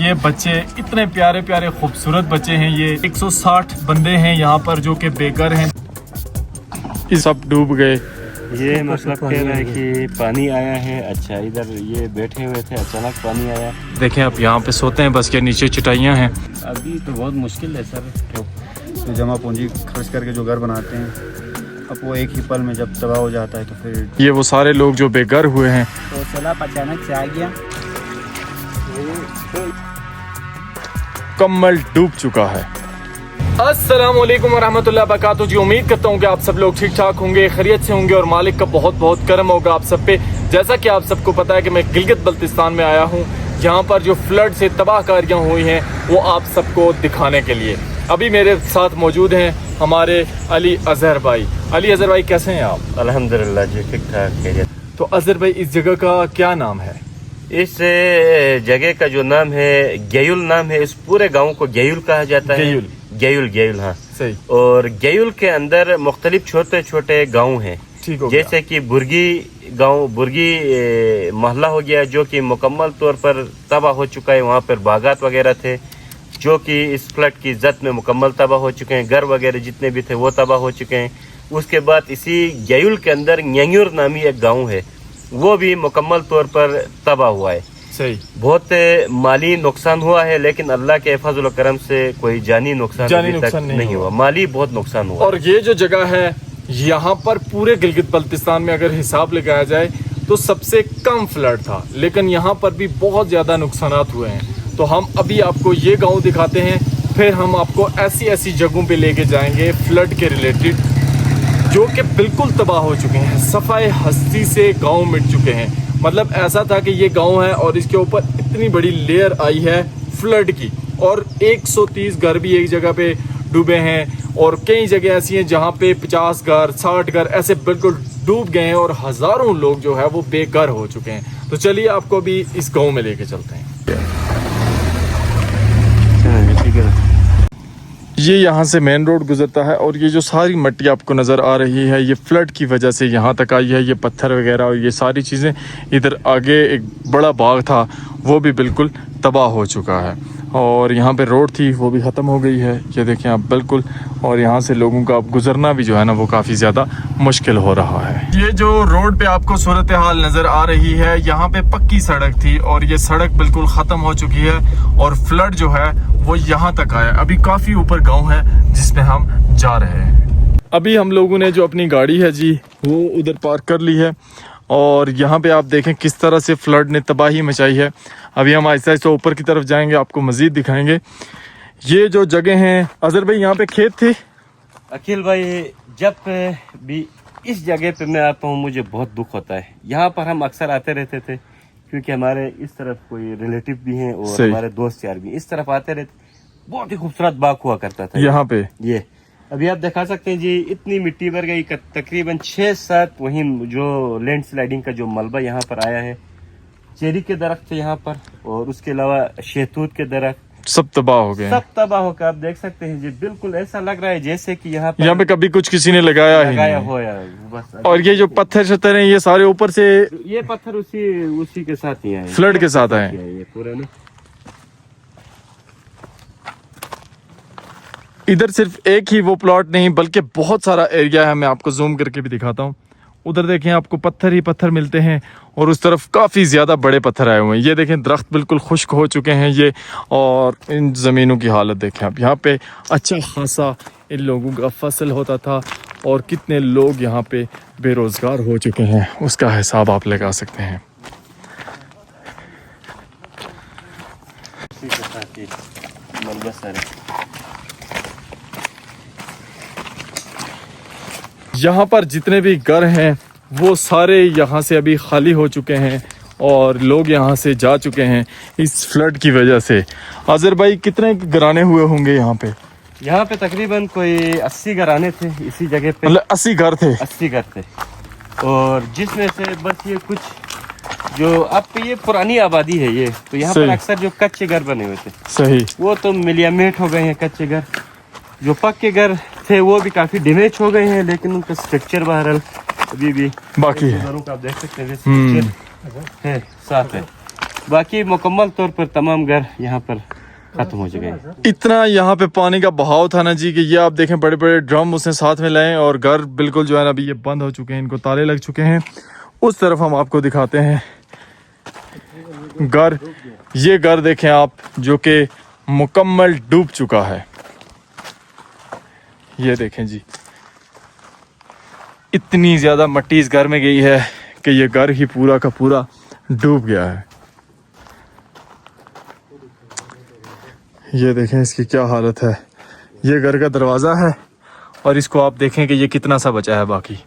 ये बच्चे इतने प्यारे प्यारे खूबसूरत बच्चे हैं। ये 160 बंदे हैं यहाँ पर जो कि बेघर हैं। ये सब डूब गए। ये मतलब कह रहा है कि पानी आया है। अच्छा, इधर ये बैठे हुए थे, अचानक पानी आया। देखें आप यहाँ पे सोते हैं, बस ये नीचे चटाइयाँ हैं। अभी तो बहुत मुश्किल है सर। तो जमा पूंजी खर्च करके जो घर बनाते हैं, अब वो एक ही पल में जब तबाह हो जाता है तो फिर ये वो सारे लोग जो बेघर हुए हैं। तो सैलाब अचानक से आ गया, कम्बल डूब चुका है। अस्सलाम वालेकुम वरहमतुल्लाह वबरकातुहू जी। उम्मीद करता हूँ कि आप सब लोग ठीक ठाक होंगे, खैरियत से होंगे और मालिक का बहुत बहुत करम होगा आप सब पे। जैसा कि आप सबको पता है कि मैं गिलगित बल्तिस्तान में आया हूँ, जहाँ पर जो फ्लड से तबाहकारियाँ हुई हैं वो आप सबको दिखाने के लिए। अभी मेरे साथ मौजूद हैं हमारे अली अजहर भाई। अली अजहर भाई, कैसे हैं आप? अल्हम्दुलिल्लाह जी, ठीक ठाक खैरियत। तो अजहर भाई, इस जगह का क्या नाम है? इस जगह का जो नाम है गयुल नाम है। इस पूरे गांव को गयुल कहा जाता है। गयुल हाँ सही। और गयुल के अंदर मुख्तलिफ छोटे छोटे गांव हैं। ठीक हो जैसे कि बुर्गी गांव, बुर्गी मोहल्ला हो गया जो कि मुकम्मल तौर पर तबाह हो चुका है। वहाँ पर बागात वगैरह थे जो कि इस फ्लड की जद में मुकम्मल तबाह हो चुके हैं। घर वगैरह जितने भी थे वो तबाह हो चुके हैं। उसके बाद इसी गयुल के अंदर न्यांगुर नामी एक गांव है, वो भी मुकम्मल तौर पर तबाह हुआ है। सही। बहुत माली नुकसान हुआ है, लेकिन अल्लाह के फजल करम से कोई जानी नुकसान नहीं हुआ। माली बहुत नुकसान हुआ। और ये जो जगह है, यहाँ पर पूरे गिलगित बल्तिस्तान में अगर हिसाब लगाया जाए तो सबसे कम फ्लड था, लेकिन यहाँ पर भी बहुत ज़्यादा नुकसान हुए हैं। तो हम अभी आपको ये गांव दिखाते हैं, फिर हम आपको ऐसी ऐसी जगहों पे लेके जाएंगे फ्लड के रिलेटेड जो कि बिल्कुल तबाह हो चुके हैं। सफाई हस्ती से गांव मिट चुके हैं। मतलब ऐसा था कि ये गांव है और इसके ऊपर इतनी बड़ी लेयर आई है फ्लड की, और 130 घर भी एक जगह पे डूबे हैं, और कई जगह ऐसी हैं जहां पे 50 घर 60 घर ऐसे बिल्कुल डूब गए हैं, और हजारों लोग जो है वो बेघर हो चुके हैं। तो चलिए आपको भी इस गांव में लेके चलते हैं। ये यहाँ से मेन रोड गुजरता है, और ये जो सारी मट्टी आपको नज़र आ रही है ये फ्लड की वजह से यहाँ तक आई है। ये पत्थर वगैरह और ये सारी चीज़ें, इधर आगे एक बड़ा बाग था वो भी बिल्कुल तबाह हो चुका है, और यहाँ पे रोड थी वो भी ख़त्म हो गई है। ये देखें आप बिल्कुल, और यहाँ से लोगों का अब गुजरना भी जो है ना वो काफ़ी ज़्यादा मुश्किल हो रहा है। ये जो रोड पे आपको सूरत हाल नज़र आ रही है, यहाँ पे पक्की सड़क थी और ये सड़क बिल्कुल ख़त्म हो चुकी है, और फ्लड जो है वो यहाँ तक आया। अभी काफ़ी ऊपर गाँव है जिसमें हम जा रहे हैं। अभी हम लोगों ने जो अपनी गाड़ी है जी वो उधर पार्क कर ली है, और यहाँ पे आप देखें किस तरह से फ्लड ने तबाही मचाई है। अभी हम आहिस्ता आहिस्ता ऊपर की तरफ जाएंगे, आपको मज़ीद दिखाएंगे। ये जो जगह हैं, अजहर भाई यहाँ पे खेत थे। अखिल भाई, जब भी इस जगह पे मैं आता हूँ मुझे बहुत दुख होता है। यहाँ पर हम अक्सर आते रहते थे क्योंकि हमारे इस तरफ कोई रिलेटिव भी हैं और हमारे दोस्त यार भी इस तरफ आते रहते। बहुत ही खूबसूरत बाग हुआ करता था यहाँ पे। ये अभी आप दिखा सकते हैं जी, इतनी मिट्टी भर गई, तकरीबन 6-7 वही जो लैंड स्लाइडिंग का जो मलबा यहाँ पर आया है। चेरी के दरख्त थे यहाँ पर, और उसके अलावा शहतूत के दरख्त सब तबाह हो गए। सब तबाह होकर आप देख सकते हैं जी, बिल्कुल ऐसा लग रहा है जैसे कि यहाँ पे कभी कुछ किसी ने लगाया हो यार बस। और ये जो पत्थर शत्थर हैं ये सारे ऊपर से, ये पत्थर उसी के साथ ही आए, फ्लड के साथ आए ये पूरे ना। इधर सिर्फ एक ही वो प्लॉट नहीं बल्कि बहुत सारा एरिया है। मैं आपको जूम करके भी दिखाता हूँ। उधर देखें आपको पत्थर ही पत्थर मिलते हैं, और उस तरफ काफ़ी ज़्यादा बड़े पत्थर आए हुए हैं। ये देखें दरख्त बिल्कुल खुश्क हो चुके हैं ये, और इन ज़मीनों की हालत देखें आप। यहाँ पे अच्छा खासा इन लोगों का फसल होता था, और कितने लोग यहाँ पे बेरोज़गार हो चुके हैं उसका हिसाब आप लगा सकते हैं। यहाँ पर जितने भी घर हैं वो सारे यहाँ से अभी खाली हो चुके हैं, और लोग यहाँ से जा चुके हैं इस फ्लड की वजह से। अजहर भाई, कितने घराने हुए होंगे यहाँ पे? यहाँ पे तकरीबन कोई 80 घराने थे इसी जगह पे। मतलब 80 घर थे? 80 घर थे, और जिसमें से बस ये कुछ जो अब ये पुरानी आबादी है ये, तो यहाँ पर अक्सर जो कच्चे घर बने हुए थे, सही, वो तो मिलियामेट हो गए हैं कच्चे घर। जो पक्के घर थे वो भी काफी डैमेज हो गए हैं, लेकिन उनका स्ट्रक्चर बहरहाल अभी भी बाकी है। घरों का आप देख सकते हैं है, साफ है। बाकी मुकम्मल तौर पर तमाम घर यहाँ पर खत्म हो चुके हैं। इतना यहाँ पे पानी का बहाव था ना जी कि ये आप देखें बड़े बड़े ड्रम उसने साथ में लाए और घर बिल्कुल जो है ना अभी ये बंद हो चुके हैं, इनको ताले लग चुके हैं। उस तरफ हम आपको दिखाते हैं घर, ये घर देखें आप जो कि मुकम्मल डूब चुका है। ये देखें जी, इतनी ज़्यादा मिट्टी इस घर में गई है कि ये घर ही पूरा का पूरा डूब गया है। ये देखें इसकी क्या हालत है। ये घर का दरवाज़ा है और इसको आप देखें कि ये कितना सा बचा है बाकी।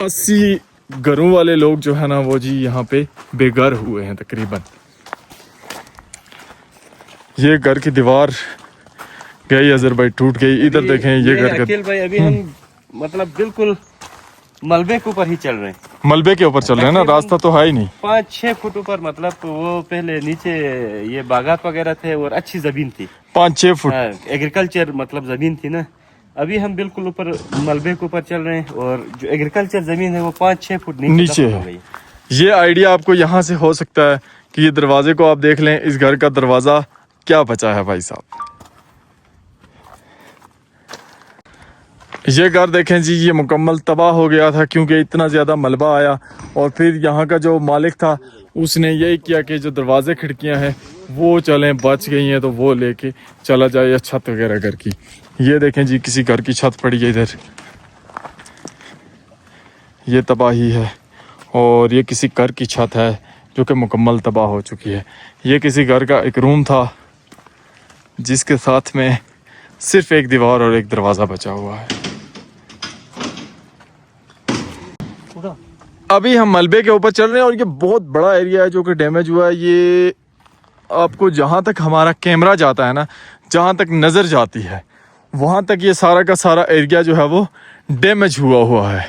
80 घरों वाले लोग जो है ना वो जी यहाँ पे बेघर हुए हैं तकरीबन। ये घर की दीवार गई अजहर भाई, टूट गई। इधर देखें ये घर का, अखिल भाई अभी हम मतलब बिल्कुल मलबे के ऊपर ही चल रहे हैं। मलबे के ऊपर चल रहे हैं ना, रास्ता तो है ही नहीं। 5-6 फुट ऊपर, मतलब वो पहले नीचे ये बागात वगैरह थे और अच्छी जमीन थी, 5-6 फुट एग्रीकल्चर मतलब जमीन थी ना। अभी हम बिल्कुल ऊपर मलबे के ऊपर चल रहे हैं और जो एग्रीकल्चर जमीन है वो 5-6 फुट नीचे हो है। गई। ये आइडिया आपको यहाँ से हो सकता है कि ये दरवाजे को आप देख लें, इस घर का दरवाजा क्या बचा है भाई साहब। ये घर देखें जी, ये मुकम्मल तबाह हो गया था क्योंकि इतना ज़्यादा मलबा आया और फिर यहाँ का जो मालिक था उसने यही किया कि जो दरवाजे खिड़कियाँ हैं वो चलें, बच गई हैं तो वो लेके चला जाए, या छत वगैरह घर की। ये देखें जी, किसी घर की छत पड़ी है इधर, ये तबाही है। और ये किसी घर की छत है जो कि मुकम्मल तबाह हो चुकी है। ये किसी घर का एक रूम था जिसके साथ में सिर्फ एक दीवार और एक दरवाज़ा बचा हुआ है। अभी हम मलबे के ऊपर चल रहे हैं और ये बहुत बड़ा एरिया है जो कि डैमेज हुआ है। ये आपको जहाँ तक हमारा कैमरा जाता है ना, जहाँ तक नज़र जाती है वहाँ तक ये सारा का सारा एरिया जो है वो डैमेज हुआ है।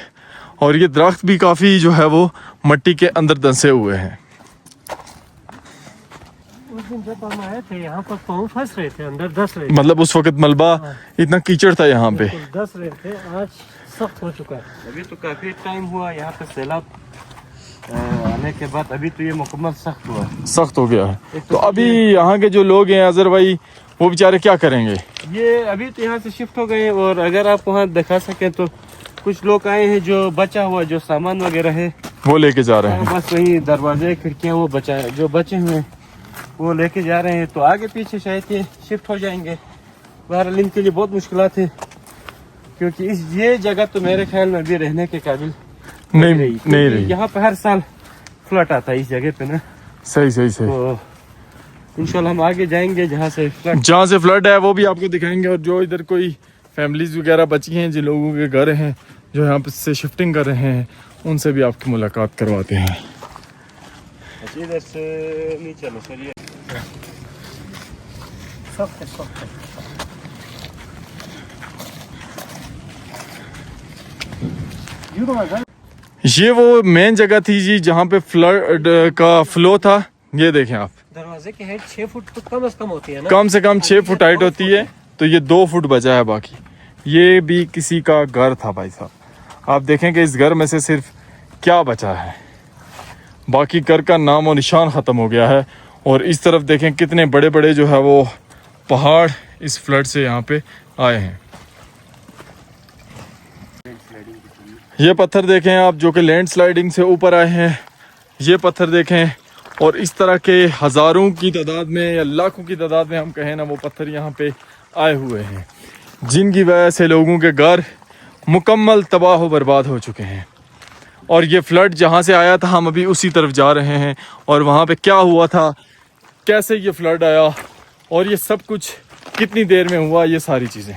और ये दरख्त भी काफ़ी जो है वो मिट्टी के अंदर धंसे हुए हैं। उस दिन जब हम आए थे यहाँ पर पाँव फंस रहे थे, अंदर धंस रहे थे, मतलब उस वक्त मलबा इतना कीचड़ था यहाँ पे। धंस रहे थे। आज सख्त हो चुका है। अभी तो काफी टाइम हुआ यहाँ पे सैलाब आने के बाद, अभी तो ये मुकम्मल सख्त हुआ है, सख्त हो गया है। तो अभी यहाँ के जो लोग हैं अजहर भाई, वो बेचारे क्या करेंगे? ये अभी तो यहाँ से शिफ्ट हो गए। और अगर आप वहाँ दिखा सकें तो कुछ लोग आए हैं जो बचा हुआ जो सामान वगैरह है वो लेके जा रहे हैं। बस वही दरवाजे खिड़कियाँ वो बचा है, जो बचे हुए हैं वो लेके जा रहे हैं। तो आगे पीछे शायद ये शिफ्ट हो जाएंगे। बहरहाल इनके लिए बहुत मुश्किलात है क्योंकि ये जगह तो मेरे ख्याल में अभी रहने के काबिल नहीं रही। यहाँ पे हर साल फ्लड आता है इस जगह पे ना। सही। तो इंशाल्लाह हम आगे जाएंगे जहाँ से फ्लड है वो भी आपको दिखाएंगे। और जो इधर कोई फैमिलीज वगैरह बची हैं, जिन लोगों के घर हैं जो यहाँ पे से शिफ्टिंग कर रहे हैं, उनसे भी आपकी मुलाकात करवाते हैं। इधर से नहीं चलो सर, ये सख्त है, सख्त है। ये वो मेन जगह थी जी जहाँ पे फ्लड का फ्लो था। ये देखें आप, दरवाजे की हाइट 6 फुट तो कम से कम होती है ना, कम से कम 6 फुट हाइट होती है। तो ये 2 फुट बचा है बाकी। ये भी किसी का घर था भाई साहब। आप देखें कि इस घर में से सिर्फ क्या बचा है, बाकी घर का नाम और निशान ख़त्म हो गया है। और इस तरफ देखें कितने बड़े बड़े जो है वो पहाड़ इस फ्लड से यहाँ पे आए हैं। ये पत्थर देखें आप जो कि लैंड स्लाइडिंग से ऊपर आए हैं। ये पत्थर देखें, और इस तरह के हज़ारों की तादाद में या लाखों की तादाद में हम कहें ना, वो पत्थर यहाँ पे आए हुए हैं जिनकी वजह से लोगों के घर मुकम्मल तबाह व बर्बाद हो चुके हैं। और ये फ्लड जहाँ से आया था हम अभी उसी तरफ जा रहे हैं और वहाँ पे क्या हुआ था, कैसे ये फ्लड आया और ये सब कुछ कितनी देर में हुआ, ये सारी चीज़ें।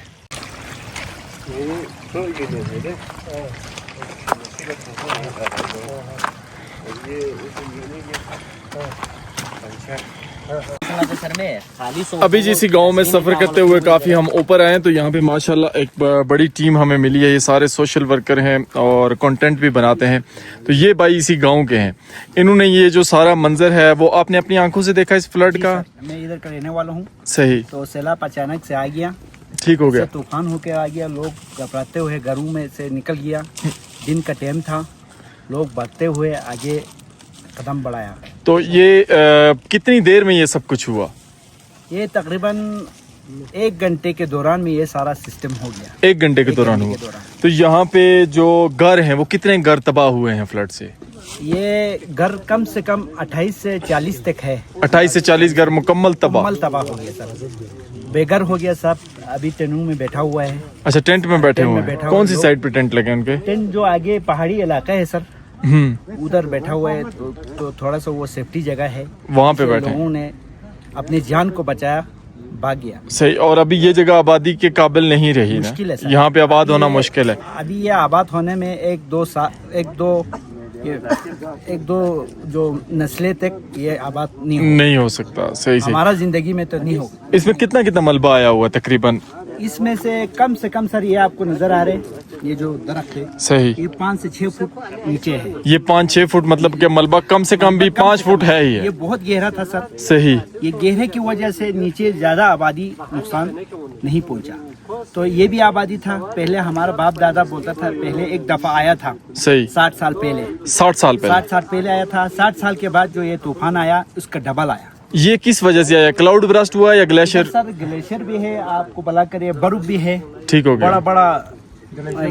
अभी जिस गांव में सफ़र करते हुए काफ़ी हम ऊपर आए हैं तो यहाँ पे माशाल्लाह एक बड़ी टीम हमें मिली है। ये सारे सोशल वर्कर हैं और कंटेंट भी बनाते हैं। तो ये भाई इसी गांव के हैं। इन्होंने ये जो सारा मंजर है वो आपने अपनी आंखों से देखा इस फ्लड का? मैं इधर का रहने वाला हूँ। सही। तो सैलाब अचानक से आ गया, ठीक हो गया, तूफान होके आ गया, लोग घबराते हुए घरों में से निकल गया। दिन का टाइम था लोग बढ़ते हुए आगे कदम बढ़ाया। तो ये कितनी देर में ये सब कुछ हुआ? ये तकरीबन 1 घंटे के दौरान में ये सारा सिस्टम हो गया। 1 घंटे के 1 दौरान घंटे हुआ। के दौरान। तो यहाँ पे जो घर हैं वो कितने घर तबाह हुए हैं फ्लड से? ये घर कम से कम 28 से 40 तक है। 28 से 40 घर मुकम्मल तबाह। मुकम्मल तबाह हो गया सर, बेघर हो गया सब। अभी टेनू में बैठा हुआ है। अच्छा, टेंट में बैठे टेंट हुए में हैं। बैठा कौन हुआ सी लोग। साइड पे टेंट लगे उनके? टेंट जो आगे पहाड़ी इलाका है सर, उधर बैठा हुआ है। तो थोड़ा सा वो सेफ्टी जगह है, वहाँ पे इसलिए बैठे हैं। लोगों ने अपनी जान को बचाया, भाग गया। सही। और अभी ये जगह आबादी के काबिल नहीं रही ना, मुश्किल है सर। यहाँ पे आबाद होना अभी ये- मुश्किल है। अभी ये आबाद होने में एक दो जो नस्लें तक ये आबाद नहीं होगा। नहीं हो सकता। सही से। हमारा जिंदगी में तो नहीं होगा। इसमें कितना कितना मलबा आया हुआ तकरीबन? इसमें से कम सर, ये आपको नजर आ रहे ये जो दरख्त है, सही। ये 5 से 6 फुट नीचे है। ये 5-6 फुट मतलब कि मलबा कम से कम भी 5 फुट है ही ये है। बहुत गहरा था सर। सही। ये गहरे की वजह से नीचे ज्यादा आबादी नुकसान नहीं पहुंचा। तो ये भी आबादी था। पहले हमारा बाप दादा बोलता था, पहले एक दफा आया था सही। 60 साल पहले। 60 साल पहले। 60 साल पहले आया था। 60 साल के बाद जो ये तूफान आया, उसका डबल आया। ये किस वजह से आया? क्लाउड ब्रस्ट हुआ या ग्लेशियर? सर ग्लेशियर भी है, आपको भला करे बर्फ भी है, ठीक हो गया। बड़ा बड़ा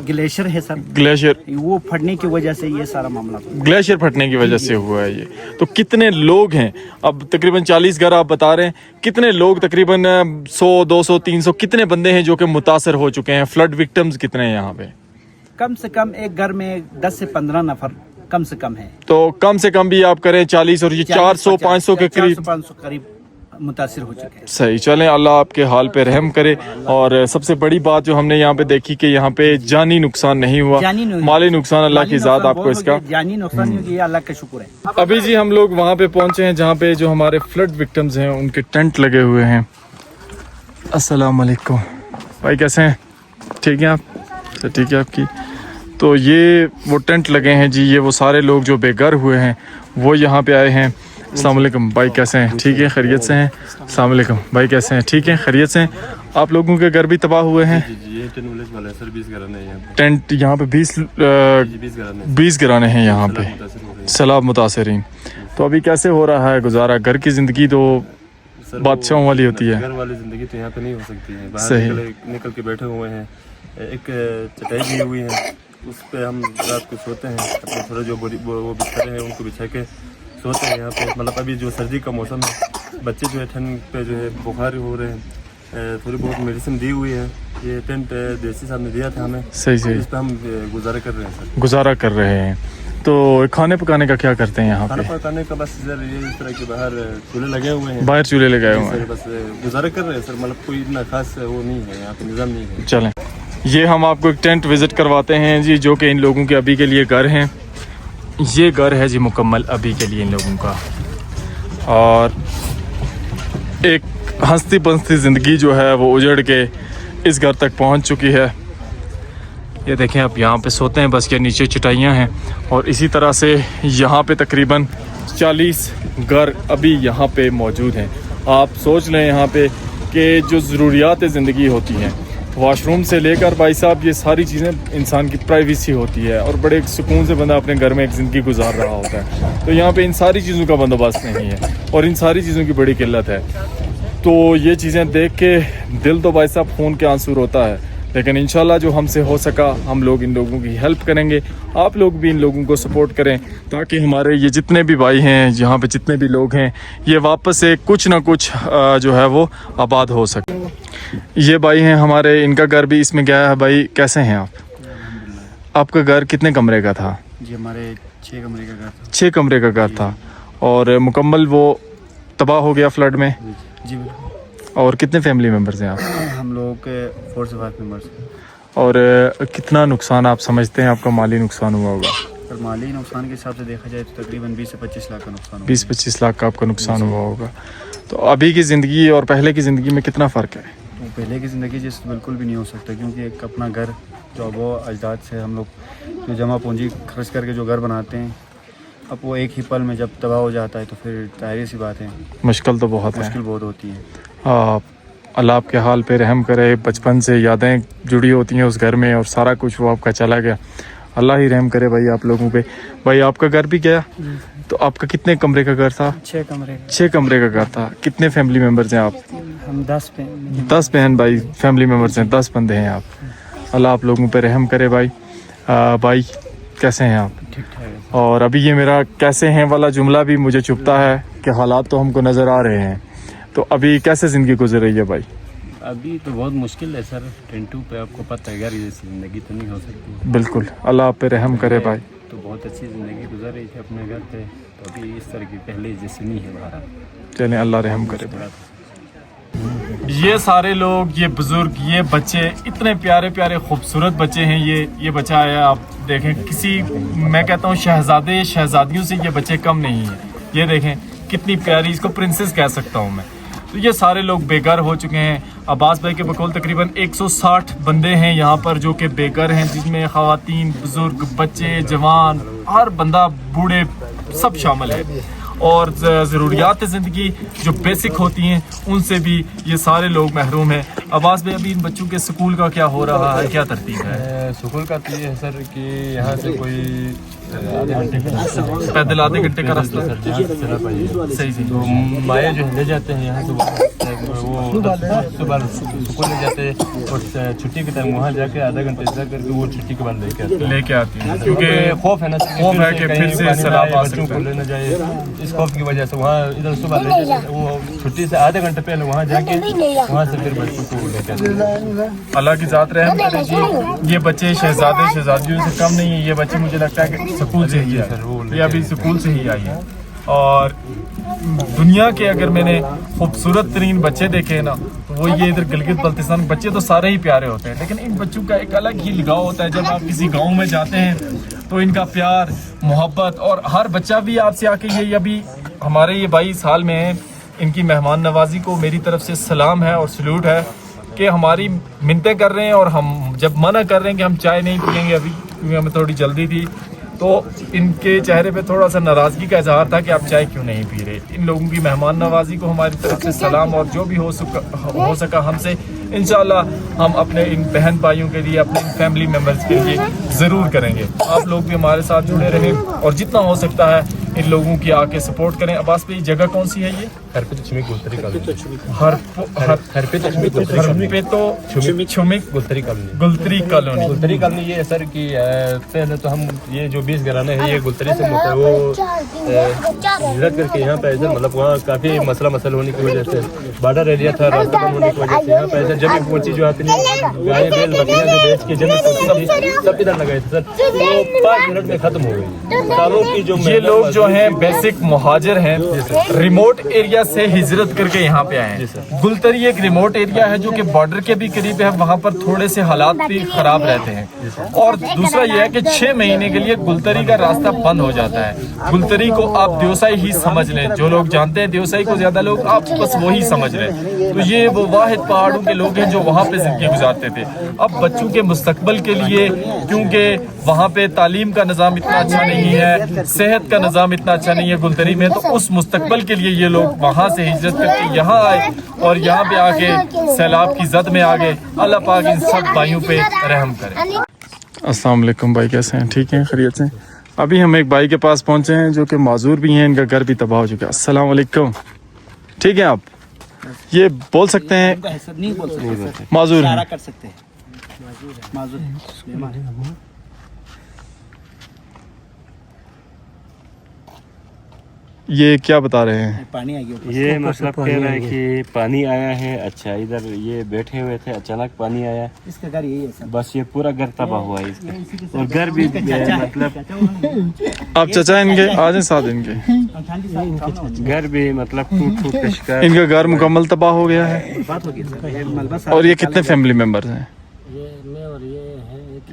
ग्लेशियर है सर। ग्लेशियर। वो फटने की वजह से ये सारा मामला हुआ। ग्लेशियर फटने की वजह से हुआ है ये। तो कितने लोग हैं? अब तकरीबन 40 घर आप बता रहे हैं। कितने लोग, तकरीबन 100, 200, 300 कितने बंदे हैं जो कि मुतासर हो चुके हैं? फ्लड विक्टिम्स कितने हैं यहाँ पे? कम से कम एक घर में 10 से 15 नफर कम से कम है। तो कम से कम भी आप करें 40 और ये 400-500 के करीब 500 करीब मुतासिर हो चुके हैं। सही। चलें, अल्लाह आपके हाल पे रहम करे। और सबसे बड़ी बात जो हमने यहाँ पे देखी कि यहाँ पे जानी नुकसान नहीं हुआ, माली नुकसान अल्लाह की ज़ात आपको इसका। जानी नुकसान नहीं हुआ, अल्लाह का शुक्र है। अभी जी हम लोग वहाँ पे पहुँचे हैं जहाँ पे जो हमारे फ्लड विक्टिम्स हैं उनके टेंट लगे हुए हैं। अस्सलाम वालेकुम भाई, कैसे हैं? ठीक है आप? अच्छा, ठीक है आपकी। तो ये वो टेंट लगे हैं जी, ये वो सारे लोग जो बेघर हुए हैं वो यहाँ पे आए हैं। अस्सलाम वालेकुम भाई, कैसे हैं? ठीक है, खैरियत से हैं? अस्सलाम वालेकुम भाई, कैसे हैं? ठीक है, खैरियत से हैं? आप लोगों के घर भी तबाह हुए हैं? ये टेंट विलेज वाला है सर, 20 घराने हैं यहाँ पे। टेंट यहाँ पे 20 20 घराने हैं यहाँ पे। सैलाब मुतासरीन। तो अभी कैसे हो रहा है गुजारा? घर की ज़िंदगी तो बादशाहों वाली होती है। घर वाली जिंदगी तो यहाँ पे नहीं हो सकती है। सही। बाहर निकल के बैठे हुए हैं। एक चटाई दी हुई है, उस पे हम रात को सोते हैं। अपने थोड़े जो वो बिस्तर हैं उनको बिछा के सोते हैं यहाँ पे। मतलब अभी जो सर्दी का मौसम है, बच्चे जो है ठंड पे जो है बुखार हो रहे हैं। थोड़ी बहुत मेडिसिन दी हुई है। ये टेंट देसी साहब ने दिया था हमें। सही सही। इस पे हम गुजारा कर रहे हैं सर। गुजारा कर रहे हैं। तो खाने पकाने का क्या करते हैं यहाँ खाना पे? पकाने का बस सर ये इस तरह के बाहर चूल्हे लगे हुए हैं। बाहर चूल्हे लगाए हुए हैं। सर बस गुजारा कर रहे हैं सर। मतलब कोई इतना खास वो नहीं है यहाँ पे, निज़ाम नहीं है। चलें, ये हम आपको एक टेंट विज़िट करवाते हैं जी, जो कि इन लोगों के अभी के लिए घर हैं। ये घर है जी मुकम्मल अभी के लिए इन लोगों का। और एक हंसती बंसती ज़िंदगी जो है वो उजड़ के इस घर तक पहुंच चुकी है। ये देखें, आप यहाँ पे सोते हैं, बस के नीचे चटाइयाँ हैं। और इसी तरह से यहाँ पे तकरीबन 40 घर अभी यहाँ पे मौजूद हैं। आप सोच लें यहाँ पे कि जो ज़रूरियात ज़िंदगी होती हैं, वॉशरूम से लेकर भाई साहब ये सारी चीज़ें इंसान की प्राइवेसी होती है और बड़े सुकून से बंदा अपने घर में एक ज़िंदगी गुजार रहा होता है। तो यहाँ पे इन सारी चीज़ों का बंदोबस्त नहीं है और इन सारी चीज़ों की बड़ी किल्लत है। तो ये चीज़ें देख के दिल तो भाई साहब खून के आंसू रोता है, लेकिन इंशाल्लाह जो हमसे हो सका हम लोग इन लोगों की हेल्प करेंगे। आप लोग भी इन लोगों को सपोर्ट करें ताकि हमारे ये जितने भी भाई हैं, यहाँ पे जितने भी लोग हैं, ये वापस से कुछ ना कुछ जो है वो आबाद हो सके। ये भाई हैं हमारे, इनका घर भी इसमें गया है। भाई कैसे हैं आप? आपका घर कितने कमरे का था? जी हमारे 6 कमरे का घर था। 6 कमरे का घर था और मुकम्मल वो तबाह हो गया फ्लड में। जी बिल्कुल। और कितने फैमिली मेम्बर्स हैं आप? हम लोगों के 4 से 5 मेम्बर्स हैं। और कितना नुकसान आप समझते हैं आपका माली नुकसान हुआ होगा? पर माली नुकसान के हिसाब से देखा जाए तो तकरीबन 20 से 25 लाख का नुकसान हुआ। 20-25 लाख का आपका नुकसान हुआ होगा। तो अभी की ज़िंदगी और पहले की ज़िंदगी में कितना फ़र्क है? तो पहले की ज़िंदगी जैसे बिल्कुल भी नहीं हो सकता, क्योंकि एक अपना घर जो वो अजदाद से हम लोग जो जमा पूंजी खर्च करके जो घर बनाते हैं, अब वो एक ही पल में जब तबाह हो जाता है तो फिर जाहिर सी बात है मुश्किल तो बहुत है। मुश्किल बहुत होती है। अल्लाह आपके हाल पे रहम करे। बचपन से यादें जुड़ी होती हैं उस घर में और सारा कुछ वो आपका चला गया। अल्लाह ही रहम करे भाई आप लोगों पे। भाई आपका घर भी गया? तो आपका कितने कमरे का घर था? 6 कमरे 6 कमरे का घर था। कितने फैमिली मेम्बर्स हैं आप? हम 10 पे 10 बहन भाई फैमिली मेम्बर्स हैं, 10 बंदे हैं आप। अल्लाह आप लोगों पे रहम करे भाई। भाई कैसे हैं आप? ठीक ठाक। और अभी ये मेरा कैसे हैं वाला जुमला भी मुझे चुभता है कि हालात तो हमको नज़र आ रहे हैं, तो अभी कैसे ज़िंदगी गुजर रही है भाई? अभी तो बहुत मुश्किल है सर, टेंटू पे आपको पता है, घर जैसी ज़िंदगी तो नहीं हो सकती। बिल्कुल, अल्लाह आप पे रहम करे भाई। तो बहुत अच्छी ज़िंदगी गुजर रही थी अपने घर पे, तो अभी इस तरह की पहले जैसी नहीं है बाहर। चलें, अल्लाह रहम करे भाई। ये सारे लोग, ये बुजुर्ग, ये बच्चे, इतने प्यारे प्यारे खूबसूरत बच्चे हैं। ये बच्चा है, आप देखें, किसी मैं कहता हूँ शहजादे शहजादियों से ये बच्चे कम नहीं हैं। ये देखें कितनी प्यारी, इसको प्रिंसेस कह सकता हूँ मैं। तो ये सारे लोग बेघर हो चुके हैं। अब्बास भाई के बकौल तकरीबन 160 बंदे हैं यहाँ पर जो कि बेघर हैं, जिसमें ख़वातीन, बुजुर्ग, बच्चे, जवान, हर बंदा, बूढ़े सब शामिल है। और ज़रूरियात ज़िंदगी जो बेसिक होती हैं उनसे भी ये सारे लोग महरूम हैं। अब्बास भाई अभी इन बच्चों के स्कूल का क्या हो रहा है, क्या तरतीब है? स्कूल का तो ये है सर कि यहाँ से कोई आधे घंटे का पैदल आधे घंटे का रास्ता सर जहाँ से चला पाइए। सही सही। तो माए जो ले जाते हैं यहाँ से वो सुबह स्कूल ले जाते हैं और छुट्टी के टाइम वहाँ जाके आधा घंटे इंतजार करके वो छुट्टी के बाद लेके आते हैं क्योंकि खौफ है ना, खौफ है कि फिर से सैलाब आ बच्चों सकता को है। लेना जाए। इस खौफ की वजह से वहाँ इधर सुबह ले जाते, वो छुट्टी से आधे घंटे पहले वहाँ जाके वहाँ से फिर बच्चों को लेके आते हैं। अल्लाह की ज़ात रहम करे जी। ये बच्चे शहजादे शहजादियों से कम नहीं है। ये बच्चे मुझे लगता है कि स्कूल से ही है, ये अभी स्कूल से ही आई है। और दुनिया के अगर मैंने खूबसूरत तरीन बच्चे देखे ना, तो वो ये इधर गिलगित बल्तिस्तान बच्चे तो सारे ही प्यारे होते हैं, लेकिन इन बच्चों का एक अलग ही लगाव होता है। जब आप किसी गांव में जाते हैं तो इनका प्यार, मोहब्बत, और हर बच्चा भी आपसे आके ये अभी हमारे ये 22 साल में है, इनकी मेहमान नवाजी को मेरी तरफ से सलाम है और सल्यूट है कि हमारी मिन्नतें कर रहे हैं। और हम जब मना कर रहे हैं कि हम चाय नहीं पियेंगे अभी क्योंकि हमें थोड़ी जल्दी थी, तो इनके चेहरे पे थोड़ा सा नाराज़गी का इजहार था कि आप चाय क्यों नहीं पी रहे। इन लोगों की मेहमान नवाजी को हमारी तरफ से सलाम, और जो भी हो सका हमसे इंशाल्लाह हम अपने इन बहन भाइयों के लिए, अपने इन फैमिली मेम्बर्स के लिए ज़रूर करेंगे। आप लोग भी हमारे साथ जुड़े रहें और जितना हो सकता है इन लोगों की आके सपोर्ट करें। अब्बास भाई जगह कौन सी है ये? गुलतरी कॉलोनी। गुलतरी कॉलोनी। गुलतरी कॉलोनी ये है सर कि पहले तो हम ये जो 20 घराने हैं ये गुलतरी से वो हिजरत करके यहाँ पे ऐसे, मतलब वहाँ काफ़ी मसल होने की वजह से बॉर्डर एरिया था, रास्ता कम होने की वजह से यहाँ पे ऐसे जमी पहुँची जो अपनी गाय बैल बकरियाँ जो बेच के जमी पहुँची थी सब इधर लगाए थे सर, वो 5 मिनट में खत्म हो गई। सालों की जो ये लोग जो हैं बेसिक मुहाजिर हैं, रिमोट एरिया से हिजरत करके यहाँ पे आए हैं। गुलतरी एक रिमोट एरिया है जो कि बॉर्डर के भी करीब है, वहाँ पर थोड़े से हालात भी खराब रहते हैं। और दूसरा ये है कि 6 महीने के लिए गुलतरी का रास्ता बंद हो जाता है। गुलतरी को आप देवसाई ही समझ लें, जो लोग जानते हैं देवसाई को, ज्यादा लोग आप बस वही समझ लें। तो ये वो वाहिद पहाड़ों के लोग हैं जो वहाँ पे जिंदगी गुजारते थे। अब बच्चों के मुस्तकबल के लिए, क्योंकि वहाँ पे तालीम का निज़ाम इतना अच्छा नहीं है, सेहत का निज़ाम इतना अच्छा नहीं है गुलतरी में, तो उस मुस्तकबल के लिए ये लोग वहाँ से हिजरत करके यहाँ आए और यहाँ पे आके सैलाब की जद में आ गए। अल्लाह पाक इन सब भाइयों पे रहम करे। अस्सलाम वालेकुम भाई, कैसे हैं? ठीक हैं, खैरियत से? अभी हम एक भाई के पास पहुँचे हैं जो कि माजूर भी हैं, इनका घर भी तबाह हो चुका है। अस्सलाम वालेकुम, ठीक है? आप ये बोल सकते हैं? नहीं बोल सकते, माजूर हैं, इशारा कर सकते हैं। माजूर ये क्या बता रहे हैं? पानी आ गया। ये मतलब कह रहा है कि पानी आया है। अच्छा, इधर ये बैठे हुए थे, अचानक पानी आया, इसका घर यही है सर। बस ये पूरा घर तबाह हुआ है इसका। और घर भी मतलब आप चाचा इनके आ जाए साथ, इनके घर भी मतलब टूट के शिकार। इनका घर मुकम्मल तबाह हो गया है। बात हो गई सर। और ये कितने फैमिली मेंबर्स हैं? ये मैं और ये है, एक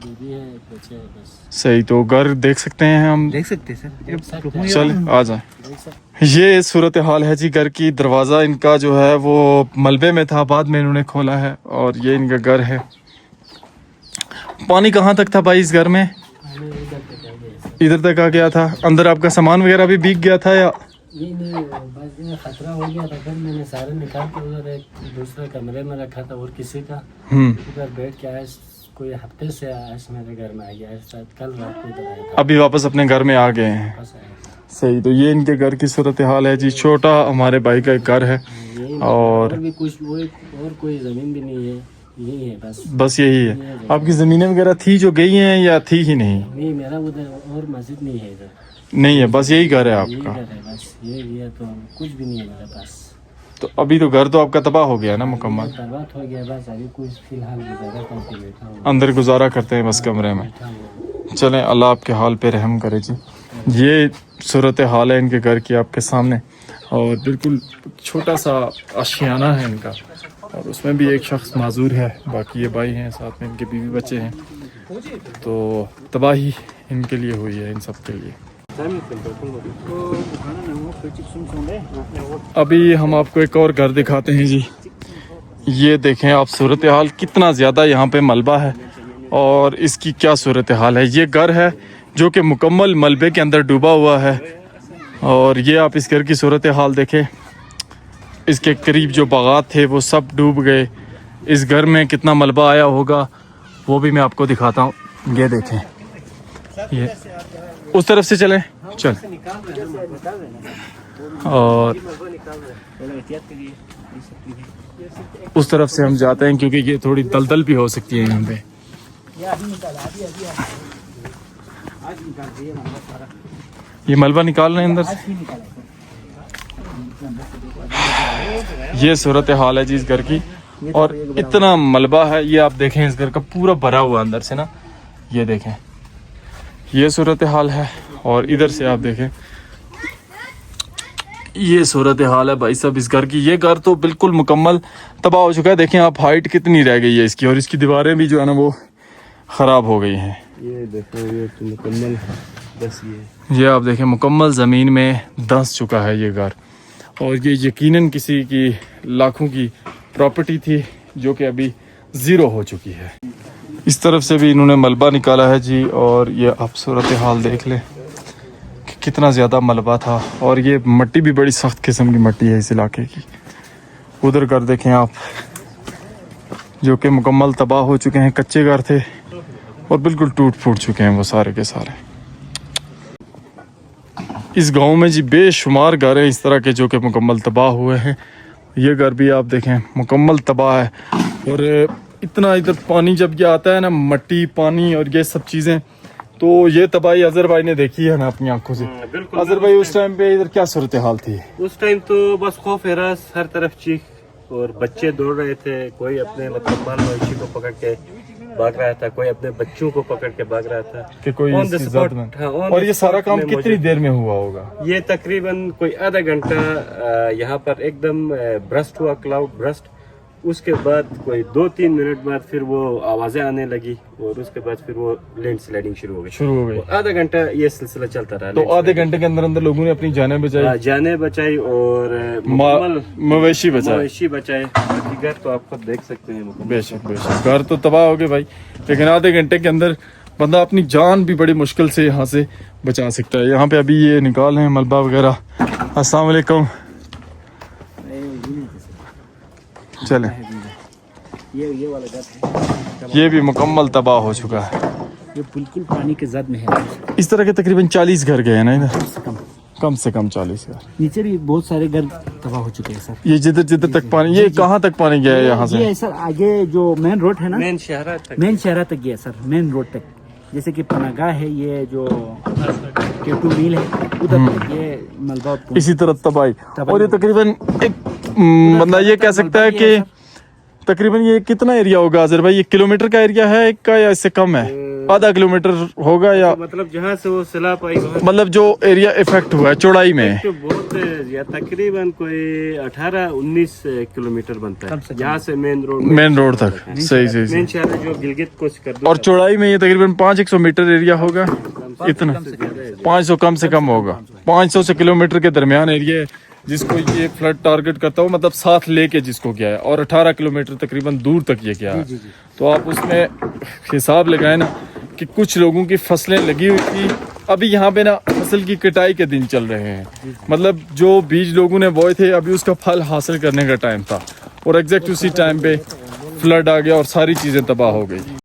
दीदी है, एक बच्चे है बस। सही, तो घर देख सकते हैं हम? देख सकते हैं सर। चल आ जाए। ये सूरत हाल है जी घर की। दरवाज़ा इनका जो है वो मलबे में था, बाद में इन्होंने खोला है, और ये इनका घर है। पानी कहाँ तक था भाई इस घर में? इधर तक आ गया था। अंदर आपका सामान वगैरह भी भीग गया था या? नहीं, बस ये खतरा हो गया था। फिर मैंने सारे निकाल के उधर एक दूसरे कमरे में रखा था और किसी का उधर बैठ के आए, कोई हफ्ते से आज मेरे घर में आ गया है, शायद कल रात को इधर आया था। अभी वापस अपने घर में आ गए हैं। बस आया था। सही, तो ये इनके घर की सूरत हाल है जी। छोटा हमारे भाई का एक घर है यही और भी कुछ वो और कोई ज़मीन भी नहीं है, यही है बस। बस यही है। आपकी ज़मीनें वगैरह थी जो गई हैं या थी ही नहीं? नहीं, मेरा उधर और मस्जिद नहीं है, इधर नहीं है, बस यही घर है यही आपका। घर है बस, ये है तो कुछ भी नहीं है मेरे पास। तो अभी तो घर तो आपका तबाह हो गया ना मुकम्मल। बर्बाद हो गया बस, अभी कुछ फिलहाल गुजारा करके बैठा हूँ। अंदर गुजारा करते हैं बस कमरे में। चलें, अल्लाह आपके हाल पे रहम करे जी। ये सूरत हाल है इनके घर की आपके सामने, और बिल्कुल छोटा सा आशियाना है इनका, और उसमें भी एक शख्स माजूर है, बाकी ये भाई हैं, साथ में इनके बीवी बच्चे हैं। तो तबाही इनके लिए हुई है, इन सब के लिए। अभी हम आपको एक और घर दिखाते हैं जी। ये देखें आप सूरत हाल, कितना ज़्यादा यहाँ पे मलबा है और इसकी क्या सूरत हाल है। ये घर है जो कि मुकम्मल मलबे के अंदर डूबा हुआ है, और ये आप इस घर की सूरत हाल देखें। इसके करीब जो बागात थे वो सब डूब गए। इस घर में कितना मलबा आया होगा वो भी मैं आपको दिखाता हूँ। ये देखें, ये उस तरफ से चलें, चल। और उस तरफ से हम जाते हैं क्योंकि ये थोड़ी दलदल भी हो सकती है यहाँ पे। ये मलबा निकाल रहे हैं अंदर से। ये सूरत हाल है जी इस घर की, और इतना मलबा है। ये आप देखें, इस घर का पूरा भरा हुआ अंदर से ना, ये देखें, ये सूरत हाल है। और इधर से आप देखें, ये सूरत हाल है भाई साहब इस घर की। ये घर तो बिल्कुल मुकम्मल तबाह हो चुका है। देखें आप, हाइट कितनी रह गई है इसकी, और इसकी दीवारें भी जो है ना वो ख़राब हो गई हैं। ये देखो, ये तो मुकम्मल बस ये आप देखें, मुकम्मल ज़मीन में धंस चुका है ये घर, और ये यकीनन किसी की लाखों की प्रॉपर्टी थी जो कि अभी ज़ीरो हो चुकी है। इस तरफ से भी इन्होंने मलबा निकाला है जी, और ये आप सूरत हाल देख लें कि कितना ज़्यादा मलबा था। और ये मिट्टी भी बड़ी सख्त किस्म की मिट्टी है इस इलाके की। उधर घर देखें आप, जो कि मुकम्मल तबाह हो चुके हैं। कच्चे घर थे और बिल्कुल टूट फूट चुके हैं वो सारे के सारे। इस गांव में जी बेशुमार घर हैं इस तरह के जो कि मुकम्मल तबाह हुए हैं। ये घर भी आप देखें मुकम्मल तबाह है, और इतना इधर पानी जब ये आता है ना, मट्टी पानी और ये सब चीज़ें, तो ये तबाही अजहर भाई ने देखी है ना अपनी आंखों से। बिल्कुल। अजहर भाई, उस टाइम पे इधर क्या सूरत हाल थी? उस टाइम तो बस खौफ हरास, हर तरफ चीख, और बच्चे दौड़ रहे थे। कोई अपने मतलब माल मवेशी को पकड़ के भाग रहा था, कोई अपने बच्चों को पकड़ के भाग रहा था कि कोई On the इसकी spot, जद में। हाँ, on और the ये सारा spot काम में कितनी मौजूद। देर में हुआ होगा? ये तकरीबन कोई आधा घंटा यहाँ पर एकदम ब्रस्ट हुआ, क्लाउड ब्रस्ट। उसके बाद कोई 2-3 मिनट बाद फिर वो आवाजें आने लगी, और उसके बाद फिर वो लैंड स्लाइडिंग शुरू हो गई। आधा घंटा ये सिलसिला चलता रहा। तो आधे घंटे के अंदर अंदर लोगों ने अपनी जानें बचाई, जाने बचाई और मुकम्मल मवेशी बचाए। मवेशी बचाए। बाकी घर तो आप खुद देख सकते हैं मुकम्मल। बेशक बेशक, घर तो तबाह हो गए भाई, लेकिन आधे घंटे के अंदर बंदा अपनी जान भी बड़ी मुश्किल से यहाँ से बचा सकता है। यहाँ पे अभी ये निकाल रहे हैं मलबा वगैरह। अस्सलाम वालेकुम। चलें, ये वाला घर है, ये भी मुकम्मल तबाह हो चुका है। ये बिल्कुल पानी के जद में है। इस तरह के तकरीबन 40 घर गए हैं ना इधर, कम से कम 40 घर। नीचे भी बहुत सारे घर तबाह हो चुके हैं सर। ये जिधर जिधर तक पानी, ये कहाँ तक पानी गया है यहाँ से? ये सर आगे जो मेन रोड है ना, मेन शहर तक, मेन शहर तक गया सर, मेन रोड तक। जैसे कि पनागाह है, ये जो केटू मिल है उधर तक ये मलबा इसी तरह तबाही। और ये तकरीबन एक बंदा ये कह सकता है कि तकरीबन ये कितना एरिया होगा अजहर भाई? ये किलोमीटर का एरिया है एक का, या इससे कम है? आधा किलोमीटर होगा, या मतलब जहाँ से वो सैलाब आई वहाँ मतलब जो एरिया इफेक्ट हुआ है चौड़ाई में? तो बहुत ज्यादा, तकरीबन कोई 18-19 किलोमीटर बनता है यहाँ से मेन रोड तक। सही सही मेन सही। शहर जो गिलगित को कर और चौड़ाई में ये तकरीबन 500 मीटर एरिया होगा, इतना 500 कम से कम होगा। 500 से किलोमीटर के दरमियान एरिया है जिसको ये फ्लड टारगेट करता हो, मतलब साथ लेके जिसको गया है, और 18 किलोमीटर तकरीबन दूर तक ये गया है। तो आप उसमें हिसाब लगाए ना कि कुछ लोगों की फसलें लगी हुई थी। अभी यहाँ पे ना फसल की कटाई के दिन चल रहे हैं, मतलब जो बीज लोगों ने बोए थे अभी उसका फल हासिल करने का टाइम था, और एग्जैक्ट उसी टाइम पे फ्लड आ गया और सारी चीज़ें तबाह हो गई।